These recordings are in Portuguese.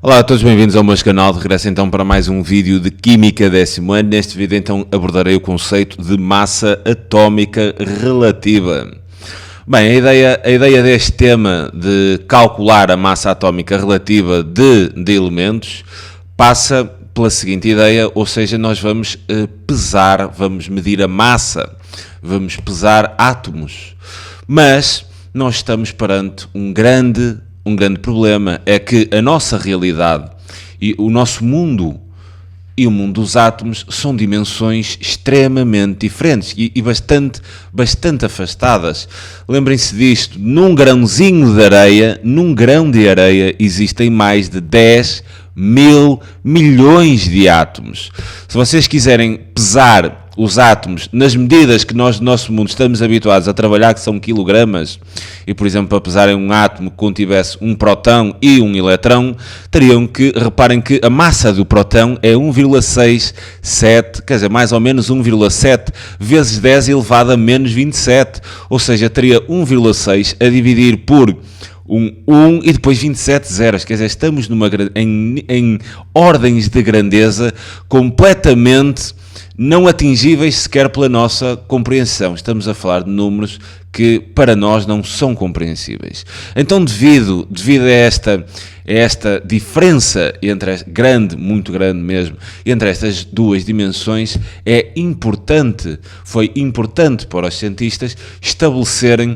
Olá a todos, bem-vindos ao meu canal. De regresso então para mais um vídeo de Química 10º ano. Neste vídeo então abordarei o conceito de massa atómica relativa. Bem, a ideia deste tema de calcular a massa atómica relativa de elementos passa pela seguinte ideia, ou seja, nós vamos pesar, vamos medir a massa, vamos pesar átomos. Mas nós estamos perante um grande problema, é que a nossa realidade e o nosso mundo e o mundo dos átomos são dimensões extremamente diferentes e bastante afastadas. Lembrem-se disto, num grão de areia existem mais de 10 mil milhões de átomos. Se vocês quiserem pesar os átomos nas medidas que nós, no nosso mundo, estamos habituados a trabalhar, que são quilogramas, e, por exemplo, para pesarem um átomo que contivesse um próton e um eletrão, reparem que a massa do próton é 1,67, quer dizer, mais ou menos 1,7 vezes 10 elevado a menos 27, ou seja, teria 1,6 a dividir por 1 e depois 27 zeros, quer dizer, estamos em ordens de grandeza completamente não atingíveis sequer pela nossa compreensão. Estamos a falar de números que para nós não são compreensíveis. Então, devido a esta diferença muito grande mesmo, entre estas duas dimensões, foi importante para os cientistas estabelecerem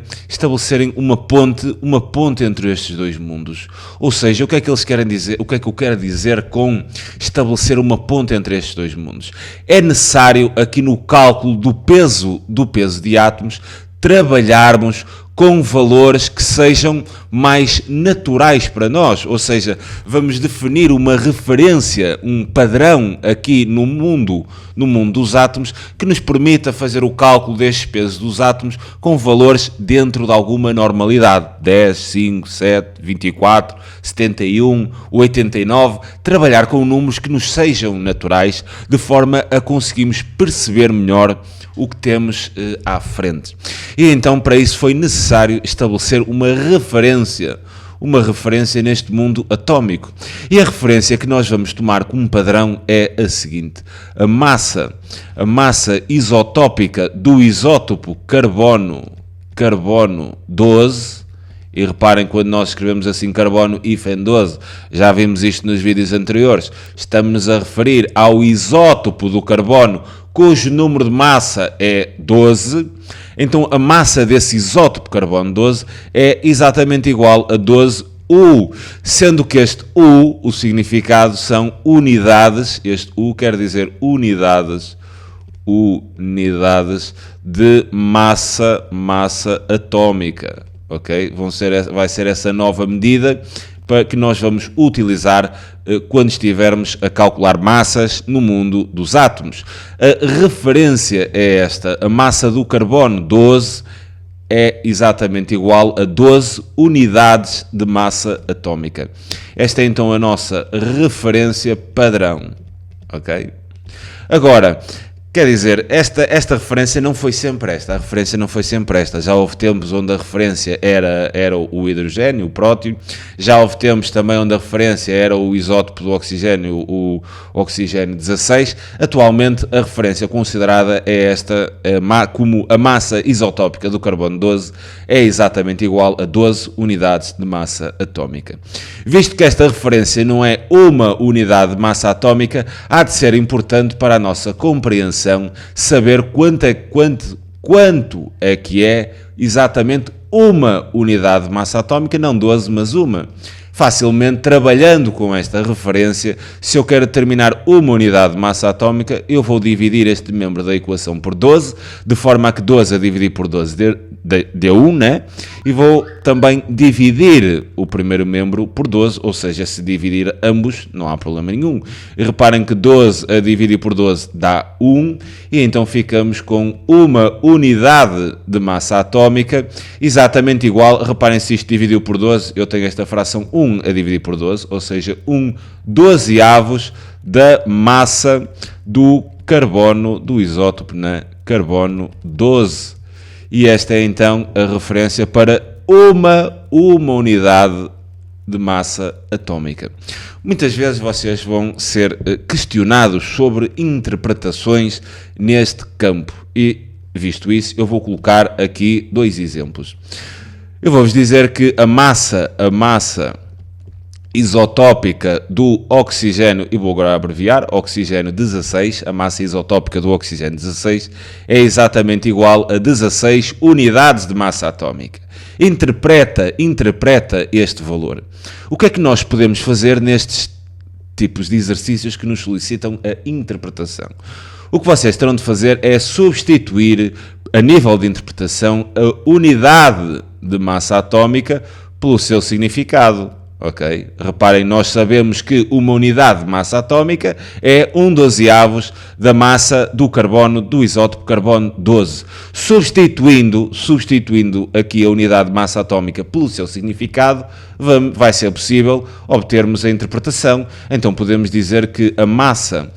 uma ponte entre estes dois mundos. Ou seja, o que é que eles querem dizer? O que é que eu quero dizer com estabelecer uma ponte entre estes dois mundos? É necessário aqui no cálculo do peso de átomos trabalharmos com valores que sejam mais naturais para nós, ou seja, vamos definir uma referência, um padrão aqui no mundo dos átomos que nos permita fazer o cálculo destes pesos dos átomos com valores dentro de alguma normalidade, 10, 5, 7, 24, 71, 89, trabalhar com números que nos sejam naturais, de forma a conseguirmos perceber melhor o que temos à frente. E então para isso foi necessário estabelecer uma referência neste mundo atómico. E a referência que nós vamos tomar como padrão é a seguinte: a massa isotópica do isótopo carbono 12, e reparem, quando nós escrevemos assim carbono-12, já vimos isto nos vídeos anteriores, estamos a referir ao isótopo do carbono cujo número de massa é 12, então a massa desse isótopo carbono-12 é exatamente igual a 12U, sendo que este U, o significado são unidades, este U quer dizer unidades de massa atómica. Okay? Vai ser essa nova medida que nós vamos utilizar quando estivermos a calcular massas no mundo dos átomos. A referência é esta: a massa do carbono 12 é exatamente igual a 12 unidades de massa atómica. Esta é então a nossa referência padrão. Ok? Agora, quer dizer, esta referência não foi sempre esta. Já houve tempos onde a referência era o hidrogênio, o próton. Já houve tempos também onde a referência era o isótopo do oxigênio, o oxigênio 16. Atualmente a referência considerada é esta, como a massa isotópica do carbono 12 é exatamente igual a 12 unidades de massa atómica. Visto que esta referência não é uma unidade de massa atómica, há de ser importante para a nossa compreensão saber quanto é que é exatamente uma unidade de massa atómica, não 12, mas uma. Facilmente, trabalhando com esta referência, se eu quero determinar uma unidade de massa atómica, eu vou dividir este membro da equação por 12, de forma a que 12 a dividir por 12 dê 1, né? E vou também dividir o primeiro membro por 12, ou seja, se dividir ambos, não há problema nenhum. E reparem que 12 a dividir por 12 dá 1, e então ficamos com uma unidade de massa atómica exatamente igual. Reparem, se isto dividiu por 12, eu tenho esta fração 1 a dividir por 12, ou seja, 1/12 da massa do carbono, do isótopo, né? Carbono 12. E esta é então a referência para uma unidade de massa atómica. Muitas vezes vocês vão ser questionados sobre interpretações neste campo e, visto isso, eu vou colocar aqui 2 exemplos. Eu vou-vos dizer que a massa isotópica do oxigênio, e vou agora abreviar, oxigênio 16, a massa isotópica do oxigênio 16 é exatamente igual a 16 unidades de massa atómica. Interpreta este valor. O que é que nós podemos fazer nestes tipos de exercícios que nos solicitam a interpretação? O que vocês terão de fazer é substituir, a nível de interpretação, a unidade de massa atómica pelo seu significado. Ok? Reparem, nós sabemos que uma unidade de massa atómica é 1/12 da massa do carbono, do isótopo carbono 12. Substituindo aqui a unidade de massa atómica pelo seu significado, vai ser possível obtermos a interpretação. Então podemos dizer que a massa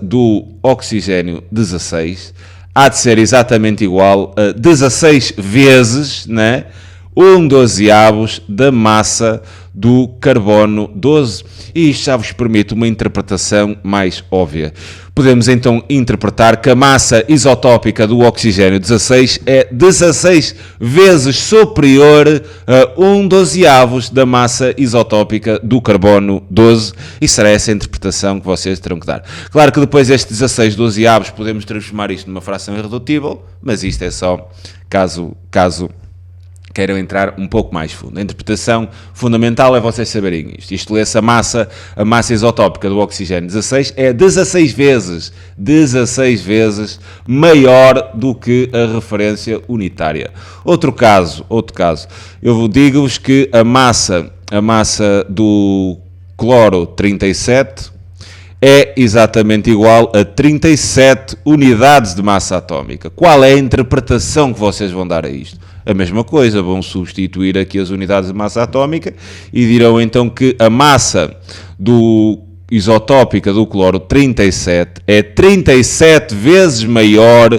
do oxigênio 16 há de ser exatamente igual a 16 vezes, né? 1/12 da massa do carbono 12, e isto já vos permite uma interpretação mais óbvia. Podemos então interpretar que a massa isotópica do oxigênio 16 é 16 vezes superior a 1/12 da massa isotópica do carbono 12, e será essa a interpretação que vocês terão que dar. Claro que depois estes 16/12 podemos transformar isto numa fração irredutível, mas isto é só caso queiram entrar um pouco mais fundo. A interpretação fundamental é vocês saberem isto. Isto lê-se a massa isotópica do oxigênio 16 é 16 vezes maior do que a referência unitária. Outro caso, eu digo-vos que a massa do cloro 37 é exatamente igual a 37 unidades de massa atómica. Qual é a interpretação que vocês vão dar a isto? A mesma coisa, vão substituir aqui as unidades de massa atómica e dirão então que a massa isotópica do cloro 37 é 37 vezes maior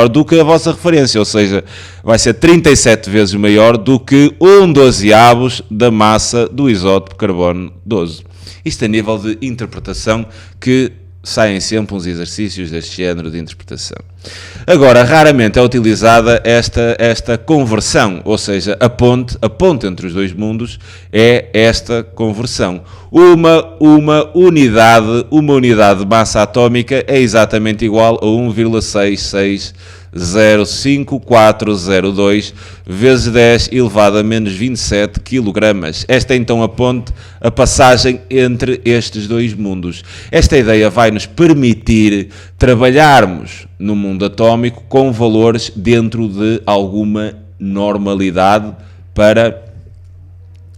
do que a vossa referência, ou seja, vai ser 37 vezes maior do que 1/12 da massa do isótopo carbono 12. Isto a nível de interpretação, que saem sempre uns exercícios deste género de interpretação. Agora, raramente é utilizada esta conversão, ou seja, a ponte entre os dois mundos é esta conversão. Uma unidade de massa atómica é exatamente igual a 1,6605402 vezes 10 elevado a menos 27 kg. Esta é então a passagem entre estes dois mundos. Esta ideia vai nos permitir trabalharmos no mundo atómico com valores dentro de alguma normalidade para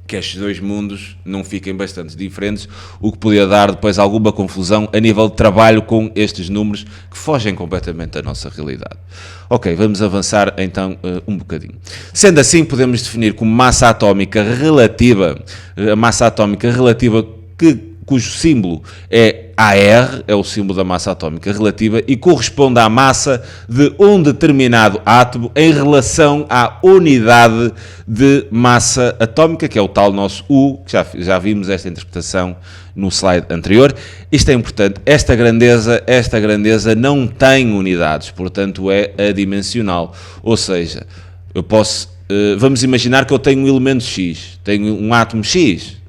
que estes dois mundos não fiquem bastante diferentes, o que podia dar depois alguma confusão a nível de trabalho com estes números que fogem completamente da nossa realidade. Ok, vamos avançar então um bocadinho. Sendo assim, podemos definir como massa atómica relativa, a massa atómica relativa cujo símbolo é AR, é o símbolo da massa atómica relativa, e corresponde à massa de um determinado átomo em relação à unidade de massa atómica, que é o tal nosso U, que já vimos esta interpretação no slide anterior. Isto é importante, esta grandeza não tem unidades, portanto é adimensional, ou seja, eu posso, vamos imaginar que eu tenho um elemento X, tenho um átomo X.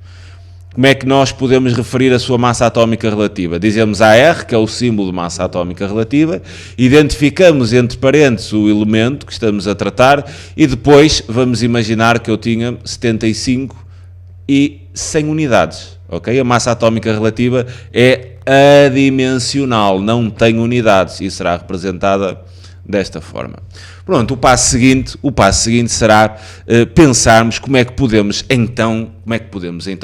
Como é que nós podemos referir a sua massa atómica relativa? Dizemos AR, que é o símbolo de massa atómica relativa, identificamos entre parênteses o elemento que estamos a tratar e depois vamos imaginar que eu tinha 75 e 100 unidades. Okay? A massa atómica relativa é adimensional, não tem unidades e será representada desta forma. Pronto, o passo seguinte será pensarmos como é que podemos então,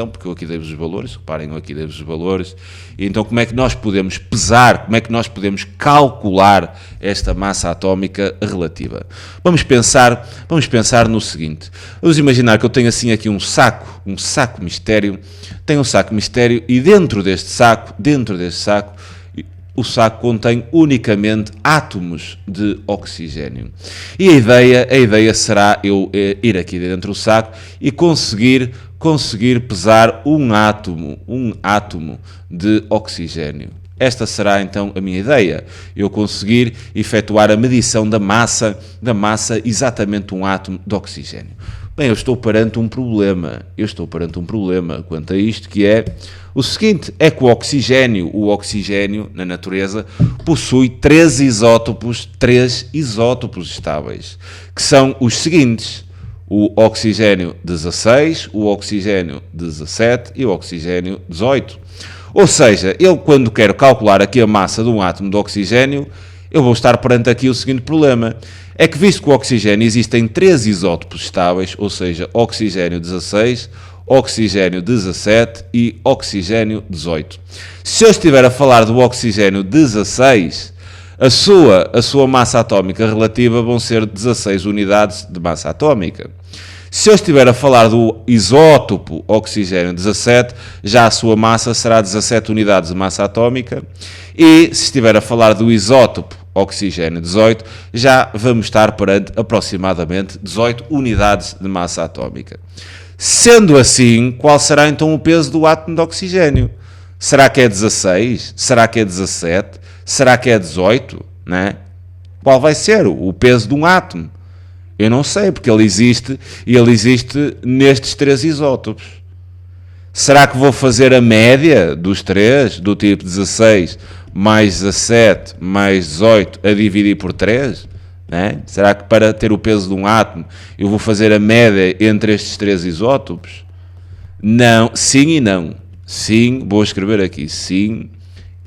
porque eu aqui dei-vos os valores, reparem, eu aqui dei-vos os valores, e então como é que nós podemos pesar, como é que nós podemos calcular esta massa atómica relativa. Vamos pensar no seguinte, vamos imaginar que eu tenho assim aqui um saco mistério, tenho um saco mistério e dentro deste saco, o saco contém unicamente átomos de oxigênio. E a ideia será eu ir aqui dentro do saco e conseguir pesar um átomo de oxigênio. Esta será então a minha ideia, eu conseguir efetuar a medição da massa exatamente um átomo de oxigênio. Bem, eu estou perante um problema quanto a isto, que é o seguinte, é que o oxigênio na natureza possui três isótopos estáveis, que são os seguintes: o oxigênio 16, o oxigênio 17 e o oxigênio 18. Ou seja, eu quando quero calcular aqui a massa de um átomo de oxigênio, eu vou estar perante aqui o seguinte problema. É que visto que o oxigênio existem três isótopos estáveis, ou seja, oxigênio 16, oxigênio 17 e oxigênio 18. Se eu estiver a falar do oxigênio 16, a sua massa atómica relativa vão ser 16 unidades de massa atómica. Se eu estiver a falar do isótopo oxigênio 17, já a sua massa será 17 unidades de massa atómica. E se estiver a falar do isótopo oxigênio 18, já vamos estar perante aproximadamente 18 unidades de massa atómica. Sendo assim, qual será então o peso do átomo de oxigênio? Será que é 16? Será que é 17? Será que é 18? Né? Qual vai ser o peso de um átomo? Eu não sei, porque ele existe nestes três isótopos. Será que vou fazer a média dos três, do tipo 16 mais 17 mais 18 a dividir por 3? Né? Será que para ter o peso de um átomo eu vou fazer a média entre estes três isótopos? Não, sim e não. Sim, vou escrever aqui, sim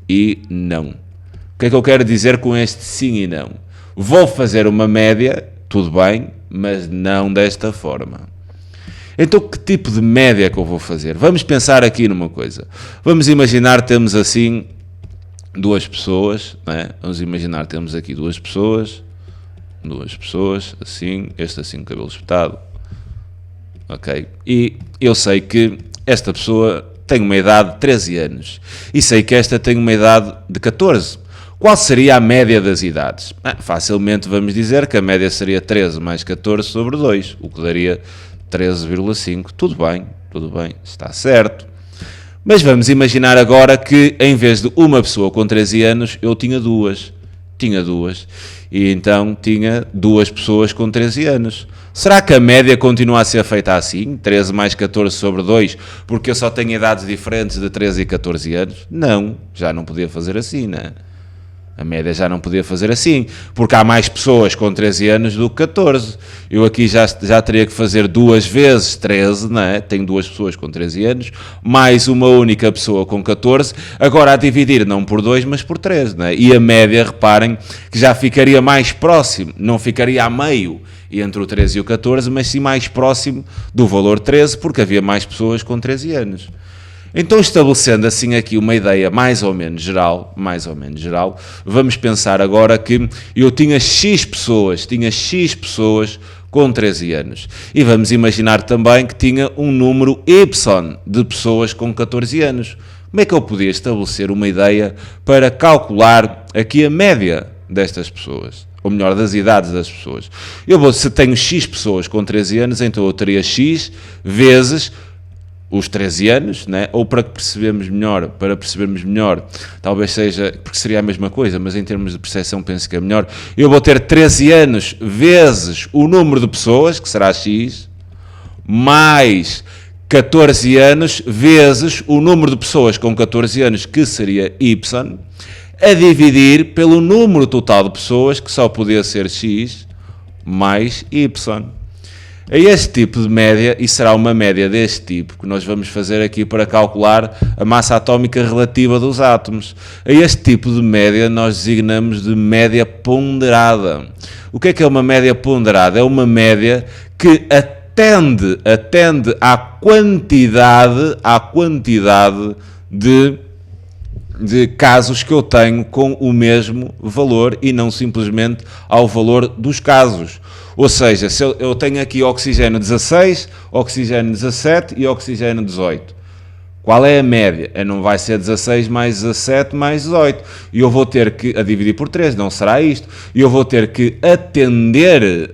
e não. O que é que eu quero dizer com este sim e não? Vou fazer uma média, tudo bem, mas não desta forma. Então, que tipo de média é que eu vou fazer? Vamos pensar aqui numa coisa. Vamos imaginar que temos assim duas pessoas, né? Vamos imaginar que temos aqui duas pessoas, assim, este assim com o cabelo espetado, ok? E eu sei que esta pessoa tem uma idade de 13 anos e sei que esta tem uma idade de 14. Qual seria a média das idades? Facilmente vamos dizer que a média seria 13 mais 14 sobre 2, o que daria 13,5. Tudo bem, está certo. Mas vamos imaginar agora que em vez de uma pessoa com 13 anos, eu tinha duas. E então tinha duas pessoas com 13 anos. Será que a média continua a ser feita assim? 13 mais 14 sobre 2, porque eu só tenho idades diferentes de 13 e 14 anos? Não, já não podia fazer assim, não é? A média já não podia fazer assim, porque há mais pessoas com 13 anos do que 14. Eu aqui já teria que fazer 2 vezes 13, não é? Tenho duas pessoas com 13 anos, mais uma única pessoa com 14, agora a dividir não por 2, mas por 3, não é? E a média, reparem, que já ficaria mais próximo, não ficaria a meio entre o 13 e o 14, mas sim mais próximo do valor 13, porque havia mais pessoas com 13 anos. Então, estabelecendo assim aqui uma ideia mais ou menos geral, vamos pensar agora que eu tinha X pessoas com 13 anos. E vamos imaginar também que tinha um número Y de pessoas com 14 anos. Como é que eu podia estabelecer uma ideia para calcular aqui a média destas pessoas? Ou melhor, das idades das pessoas. Se tenho X pessoas com 13 anos, então eu teria X vezes os 13 anos, né? Ou para percebermos melhor, talvez seja, porque seria a mesma coisa, mas em termos de percepção penso que é melhor, eu vou ter 13 anos vezes o número de pessoas, que será X, mais 14 anos vezes o número de pessoas com 14 anos, que seria Y, a dividir pelo número total de pessoas, que só podia ser X, mais Y. A este tipo de média, e será uma média deste tipo que nós vamos fazer aqui para calcular a massa atómica relativa dos átomos. A este tipo de média nós designamos de média ponderada. O que é uma média ponderada? É uma média que atende à quantidade de casos que eu tenho com o mesmo valor e não simplesmente ao valor dos casos. Ou seja, se eu tenho aqui oxigênio 16, oxigênio 17 e oxigênio 18. Qual é a média? Não vai ser 16 mais 17 mais 18. E eu vou ter que, a dividir por 3, não será isto. E eu vou ter que atender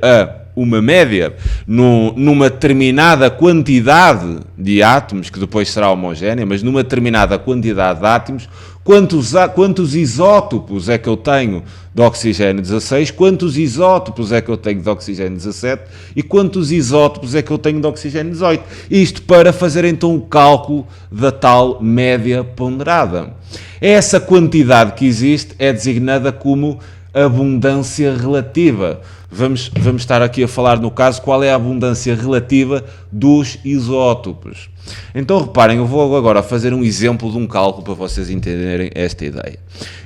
a uma média numa determinada quantidade de átomos, que depois será homogénea, mas numa determinada quantidade de átomos, quantos isótopos é que eu tenho de oxigênio 16, quantos isótopos é que eu tenho de oxigênio 17 e quantos isótopos é que eu tenho de oxigênio 18. Isto para fazer então o cálculo da tal média ponderada. Essa quantidade que existe é designada como abundância relativa. Vamos estar aqui a falar, no caso, qual é a abundância relativa dos isótopos. Então, reparem, eu vou agora fazer um exemplo de um cálculo para vocês entenderem esta ideia.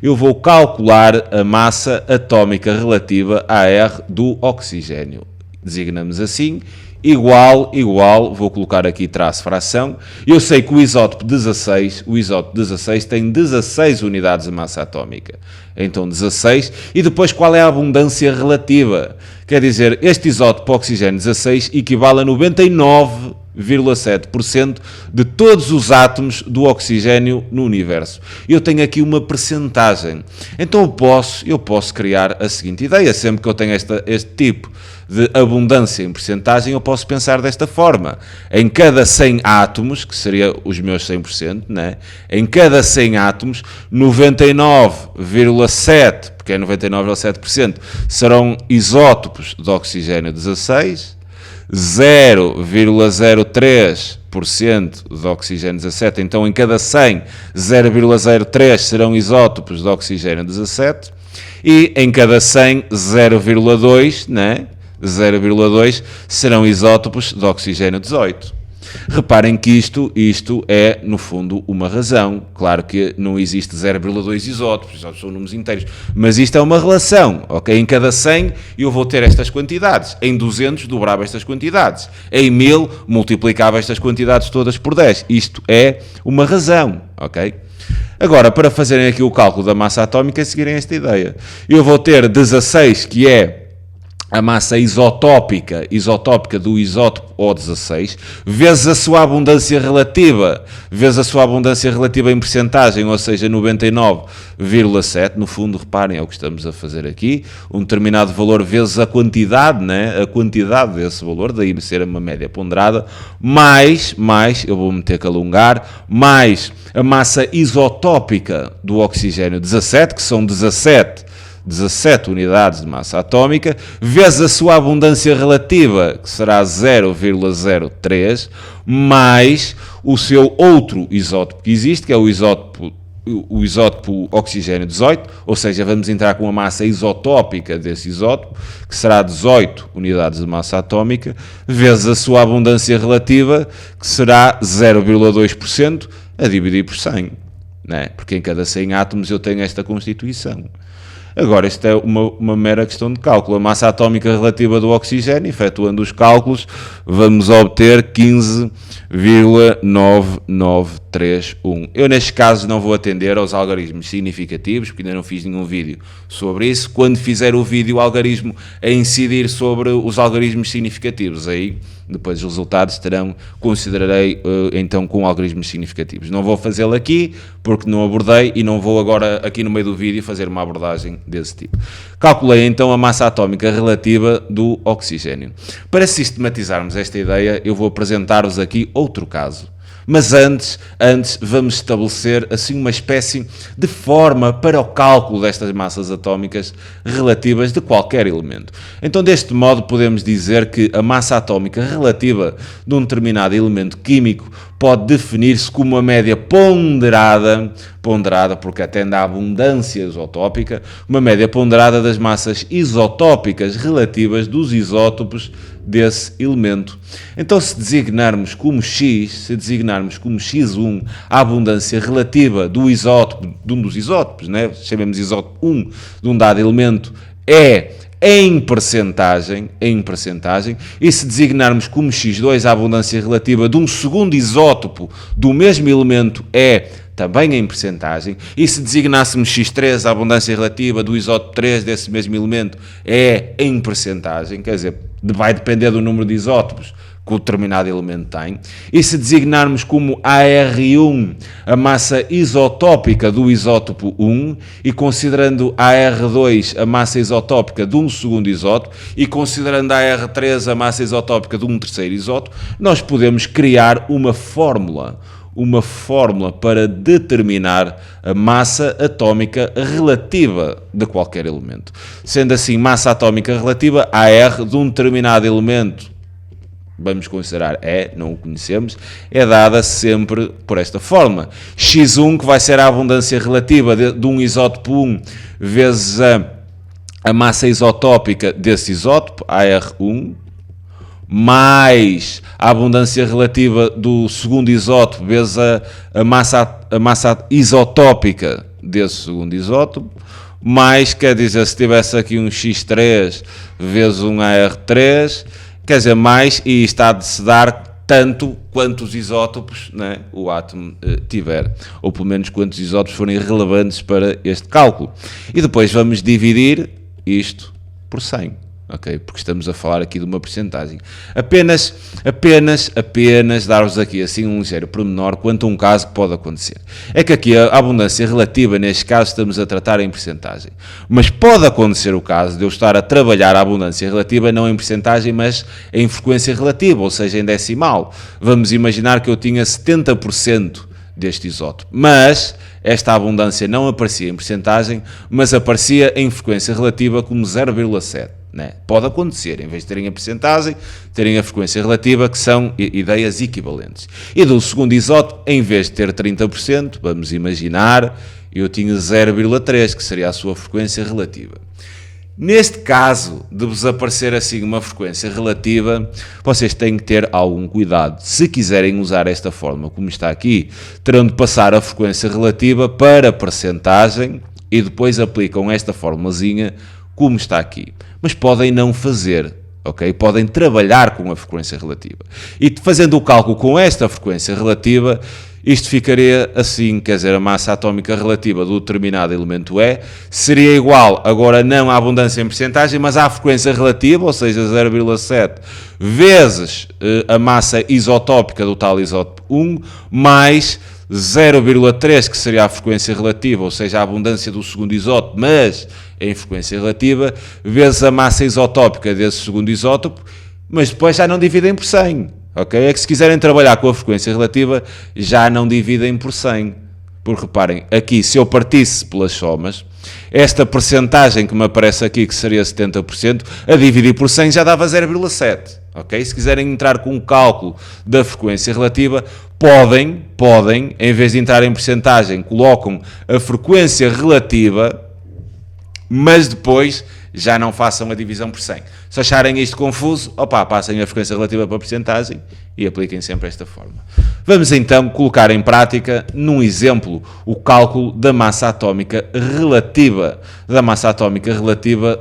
Eu vou calcular a massa atómica relativa AR do oxigênio. Designamos assim, igual, vou colocar aqui traço fração. Eu sei que o isótopo 16 tem 16 unidades de massa atómica. Então 16, e depois qual é a abundância relativa? Quer dizer, este isótopo oxigênio 16 equivale a 99,7% de todos os átomos do oxigênio no universo. Eu tenho aqui uma percentagem. Então eu posso criar a seguinte ideia. Sempre que eu tenho este tipo de abundância em percentagem, eu posso pensar desta forma. Em cada 100 átomos, que seria os meus 100%, né? Em cada 100 átomos, 99,7%, porque é 99,7%, serão isótopos de oxigênio 16, 0,03% de oxigênio 17, então em cada 100, 0,03 serão isótopos de oxigênio 17, e em cada 100, 0,2, né? 0,2 serão isótopos de oxigênio 18. Reparem que isto é, no fundo, uma razão. Claro que não existe 0,2 isótopos, são números inteiros, mas isto é uma relação, ok? Em cada 100 eu vou ter estas quantidades, em 200 dobrava estas quantidades, em 1000 multiplicava estas quantidades todas por 10. Isto é uma razão, ok? Agora, para fazerem aqui o cálculo da massa atómica, seguirem esta ideia. Eu vou ter 16, que é a massa isotópica do isótopo O16, vezes a sua abundância relativa em percentagem, ou seja, 99,7, no fundo, reparem, é o que estamos a fazer aqui, um determinado valor vezes a quantidade, né? A quantidade desse valor, daí ser uma média ponderada, mais, eu vou meter que alongar, mais a massa isotópica do oxigênio 17, que são 17 unidades de massa atómica, vezes a sua abundância relativa, que será 0,03, mais o seu outro isótopo que existe, que é o isótopo oxigênio 18, ou seja, vamos entrar com a massa isotópica desse isótopo, que será 18 unidades de massa atómica, vezes a sua abundância relativa, que será 0,2%, a dividir por 100, né? Porque em cada 100 átomos eu tenho esta constituição. Agora, isto é uma mera questão de cálculo. A massa atómica relativa do oxigênio, efetuando os cálculos, vamos obter 15,9931. Eu, neste caso, não vou atender aos algarismos significativos, porque ainda não fiz nenhum vídeo sobre isso. Quando fizer o vídeo, o algarismo a incidir sobre os algarismos significativos, aí depois os resultados considerarei então com algarismos significativos. Não vou fazê-lo aqui, porque não abordei, e não vou agora, aqui no meio do vídeo, fazer uma abordagem desse tipo. Calculei então a massa atómica relativa do oxigênio. Para sistematizarmos esta ideia, eu vou apresentar-vos aqui outro caso. Mas antes vamos estabelecer assim uma espécie de forma para o cálculo destas massas atómicas relativas de qualquer elemento. Então, deste modo, podemos dizer que a massa atómica relativa de um determinado elemento químico pode definir-se como uma média ponderada porque atende à abundância isotópica, uma média ponderada das massas isotópicas relativas dos isótopos desse elemento. Então, se designarmos como X1 a abundância relativa do isótopo, de um dos isótopos, né? Chamemos isótopo 1 de um dado elemento, é em percentagem, e se designarmos como X2 a abundância relativa de um segundo isótopo do mesmo elemento, é também em percentagem, e se designássemos X3 a abundância relativa do isótopo 3 desse mesmo elemento, é em percentagem, quer dizer, vai depender do número de isótopos que o determinado elemento tem, e se designarmos como AR1 a massa isotópica do isótopo 1, e considerando AR2 a massa isotópica de um segundo isótopo, e considerando AR3 a massa isotópica de um terceiro isótopo, nós podemos criar uma fórmula para determinar a massa atómica relativa de qualquer elemento. Sendo assim, massa atómica relativa, AR, de um determinado elemento, vamos considerar não o conhecemos, é dada sempre por esta forma. X1, que vai ser a abundância relativa de um isótopo 1, vezes a massa isotópica desse isótopo, AR1, mais a abundância relativa do segundo isótopo, vezes a massa isotópica desse segundo isótopo, mais, quer dizer, se tivesse aqui um X3 vezes um AR3, quer dizer, mais, e está de se dar tanto quantos isótopos, né, o átomo tiver, ou pelo menos quantos isótopos forem relevantes para este cálculo. E depois vamos dividir isto por 100. Ok, porque estamos a falar aqui de uma percentagem. Apenas dar-vos aqui assim um ligeiro pormenor quanto a um caso que pode acontecer. É que aqui a abundância relativa, neste caso, estamos a tratar em percentagem. Mas pode acontecer o caso de eu estar a trabalhar a abundância relativa não em percentagem, mas em frequência relativa, ou seja, em decimal. Vamos imaginar que eu tinha 70% deste isótopo, mas esta abundância não aparecia em percentagem, mas aparecia em frequência relativa como 0,7. Né? Pode acontecer, em vez de terem a percentagem, terem a frequência relativa, que são ideias equivalentes. E do segundo isótopo, em vez de ter 30%, vamos imaginar, eu tinha 0,3, que seria a sua frequência relativa. Neste caso de vos aparecer assim uma frequência relativa, vocês têm que ter algum cuidado. Se quiserem usar esta forma como está aqui, terão de passar a frequência relativa para a percentagem e depois aplicam esta formulazinha como está aqui. Mas podem não fazer, ok? Podem trabalhar com a frequência relativa. E fazendo o cálculo com esta frequência relativa, isto ficaria assim, quer dizer, a massa atómica relativa do determinado elemento seria igual, agora não à abundância em percentagem, mas à frequência relativa, ou seja, 0,7 vezes a massa isotópica do tal isótopo 1, mais 0,3, que seria a frequência relativa, ou seja, a abundância do segundo isótopo, mas em frequência relativa, vezes a massa isotópica desse segundo isótopo, mas depois já não dividem por 100. Okay? É que se quiserem trabalhar com a frequência relativa, já não dividem por 100. Porque reparem, aqui se eu partisse pelas somas, esta percentagem que me aparece aqui, que seria 70%, a dividir por 100 já dava 0,7. Okay? Se quiserem entrar com um cálculo da frequência relativa, podem, em vez de entrar em percentagem, colocam a frequência relativa, mas depois já não façam a divisão por 100. Se acharem isto confuso, passem a frequência relativa para a percentagem e apliquem sempre esta forma. Vamos então colocar em prática, num exemplo, o cálculo da massa atómica relativa,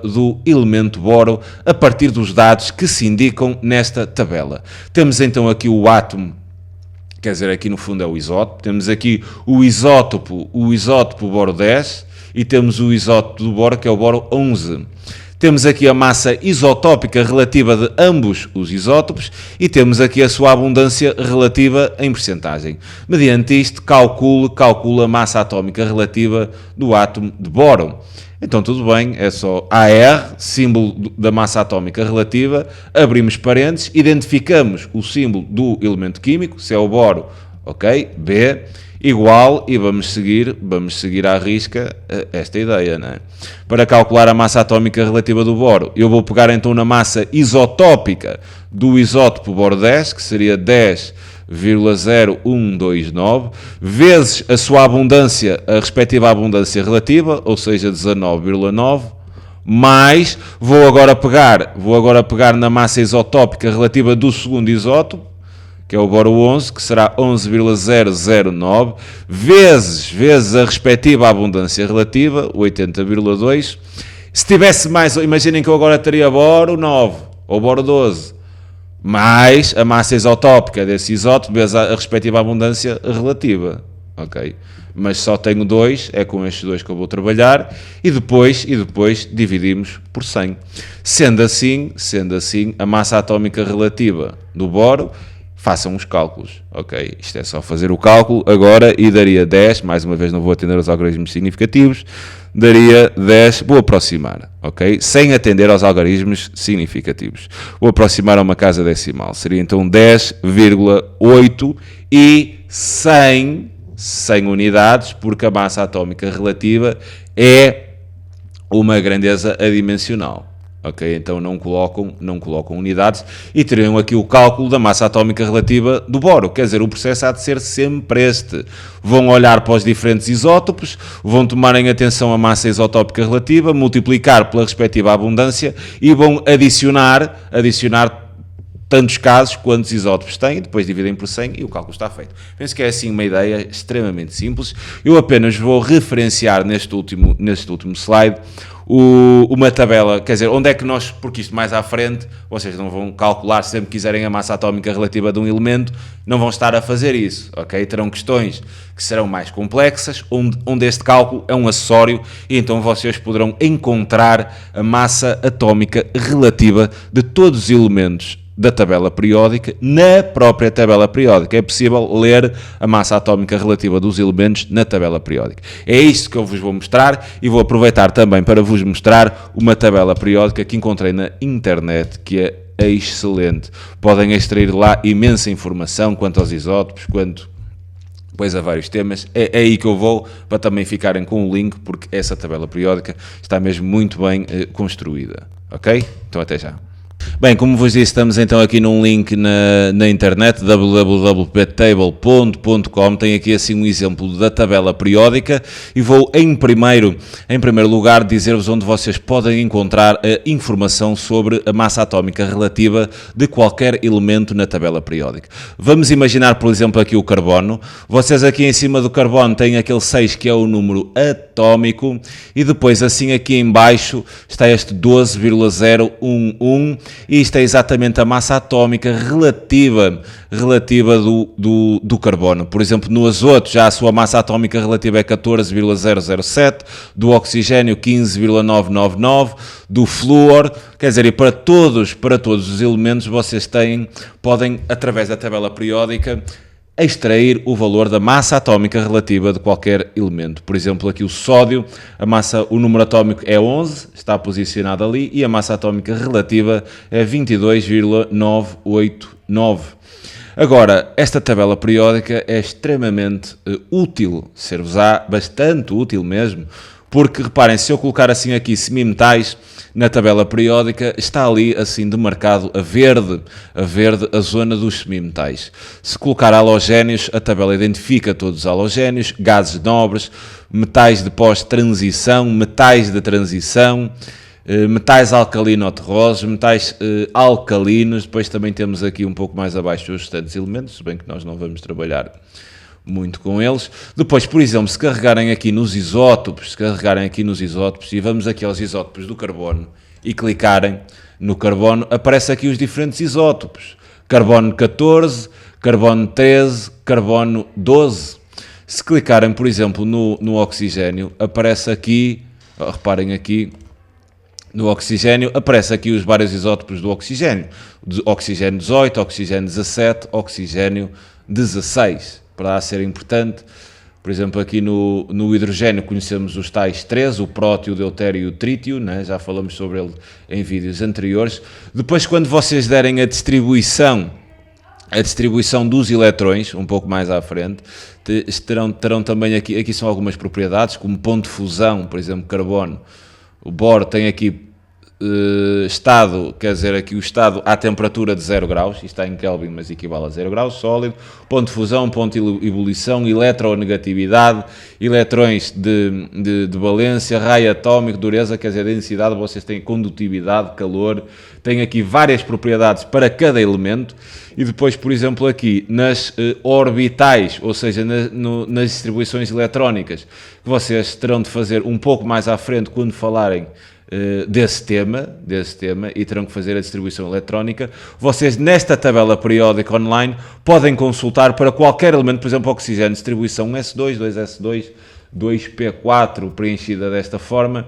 do elemento boro, a partir dos dados que se indicam nesta tabela. Temos então aqui o átomo, quer dizer, aqui no fundo é o isótopo, temos aqui o isótopo boro 10, e temos o isótopo do boro, que é o boro 11. Temos aqui a massa isotópica relativa de ambos os isótopos e temos aqui a sua abundância relativa em percentagem. Mediante isto, calcula a massa atómica relativa do átomo de boro. Então tudo bem, é só AR, símbolo da massa atómica relativa, abrimos parênteses, identificamos o símbolo do elemento químico, se é o boro, ok, B, igual, e vamos seguir à risca esta ideia, não é? Para calcular a massa atómica relativa do boro, eu vou pegar então na massa isotópica do isótopo boro 10, que seria 10,0129, vezes a sua abundância, a respectiva abundância relativa, ou seja, 19,9, mais, vou agora pegar na massa isotópica relativa do segundo isótopo, que é o boro 11, que será 11,009, vezes a respectiva abundância relativa, 80,2. Se tivesse mais, imaginem que eu agora teria boro 9, ou boro 12, mais a massa isotópica desse isótopo, vezes a respectiva abundância relativa. ok? Mas só tenho 2, é com estes 2 que eu vou trabalhar, e depois dividimos por 100. Sendo assim, a massa atómica relativa do boro, façam os cálculos, ok? Isto é só fazer o cálculo agora e daria 10, mais uma vez não vou atender aos algarismos significativos, daria 10, vou aproximar, ok? Sem atender aos algarismos significativos. Vou aproximar a uma casa decimal, seria então 10,8 e 100 unidades, porque a massa atómica relativa é uma grandeza adimensional. Ok, então não colocam unidades e teriam aqui o cálculo da massa atómica relativa do boro. Quer dizer, o processo há de ser sempre este. Vão olhar para os diferentes isótopos, vão tomar em atenção a massa isotópica relativa, multiplicar pela respectiva abundância e vão adicionar tantos casos quantos isótopos têm, depois dividem por 100 e o cálculo está feito. Penso que é assim uma ideia extremamente simples. Eu apenas vou referenciar neste último slide uma tabela, quer dizer, onde é que nós, porque isto mais à frente, vocês não vão calcular, se sempre quiserem a massa atómica relativa de um elemento, não vão estar a fazer isso, ok? Terão questões que serão mais complexas, onde este cálculo é um acessório e então vocês poderão encontrar a massa atómica relativa de todos os elementos da tabela periódica, na própria tabela periódica. É possível ler a massa atómica relativa dos elementos na tabela periódica. É isto que eu vos vou mostrar e vou aproveitar também para vos mostrar uma tabela periódica que encontrei na internet, que é excelente. Podem extrair lá imensa informação quanto aos isótopos, quanto depois a vários temas. É aí que eu vou, para também ficarem com o link, porque essa tabela periódica está mesmo muito bem construída. Ok? Então até já. Bem, como vos disse, estamos então aqui num link na internet, www.table.com. Tem aqui assim um exemplo da tabela periódica e vou em primeiro lugar dizer-vos onde vocês podem encontrar a informação sobre a massa atómica relativa de qualquer elemento na tabela periódica. Vamos imaginar, por exemplo, aqui o carbono. Vocês aqui em cima do carbono têm aquele 6 que é o número atómico e depois assim aqui em baixo está este 12,011 e isto é exatamente a massa atómica relativa do carbono. Por exemplo, no azoto já a sua massa atómica relativa é 14,007, do oxigênio 15,999, do flúor, quer dizer, e para todos os elementos vocês podem, através da tabela periódica, extrair o valor da massa atómica relativa de qualquer elemento. Por exemplo, aqui o sódio, o número atómico é 11, está posicionado ali, e a massa atómica relativa é 22,989. Agora, esta tabela periódica é extremamente útil, ser-vos-á bastante útil mesmo, porque, reparem, se eu colocar assim aqui semimetais na tabela periódica, está ali assim demarcado a verde a zona dos semimetais. Se colocar halogénios, a tabela identifica todos os halogénios, gases nobres, metais de pós-transição, metais de transição, metais alcalino-terrosos, metais alcalinos. Depois também temos aqui um pouco mais abaixo os restantes elementos, se bem que nós não vamos trabalhar muito com eles. Depois, por exemplo, se carregarem aqui nos isótopos, e vamos aqui aos isótopos do carbono e clicarem no carbono, aparecem aqui os diferentes isótopos. Carbono 14, carbono 13, carbono 12. Se clicarem, por exemplo, no oxigênio, aparece aqui, reparem aqui, no oxigênio, aparece aqui os vários isótopos do oxigênio. Oxigênio 18, oxigênio 17, oxigênio 16. Para ser importante, por exemplo, aqui no hidrogênio conhecemos os tais 3, o prótio, o deutério e o trítio, né? Já falamos sobre ele em vídeos anteriores. Depois, quando vocês derem a distribuição dos eletrões, um pouco mais à frente, terão também aqui são algumas propriedades, como ponto de fusão, por exemplo, carbono. O boro tem aqui estado, quer dizer, aqui o estado à temperatura de 0 graus, isto está em Kelvin, mas equivale a 0 graus, sólido, ponto de fusão, ponto de ebulição, eletronegatividade, eletrões de valência, raio atómico, dureza, quer dizer, densidade, vocês têm condutividade, calor, têm aqui várias propriedades para cada elemento, e depois, por exemplo, aqui nas orbitais, ou seja, nas distribuições eletrónicas, que vocês terão de fazer um pouco mais à frente quando falarem desse tema e terão que fazer a distribuição eletrónica. Vocês, nesta tabela periódica online, podem consultar para qualquer elemento, por exemplo, oxigênio, distribuição S2, 2S2, 2P4, preenchida desta forma.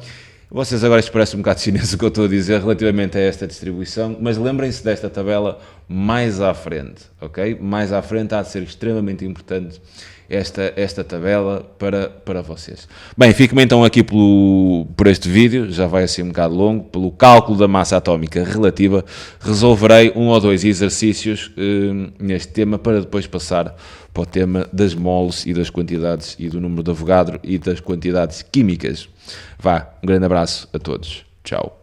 Vocês agora, isto parece um bocado chinês o que eu estou a dizer relativamente a esta distribuição, mas lembrem-se desta tabela mais à frente, ok? Mais à frente há de ser extremamente importante esta tabela para vocês. Bem, fico-me então aqui por este vídeo, já vai assim um bocado longo, pelo cálculo da massa atómica relativa. Resolverei 1 ou 2 exercícios neste tema para depois passar para o tema das moles e das quantidades e do número de Avogadro e das quantidades químicas. Vá, um grande abraço a todos. Tchau.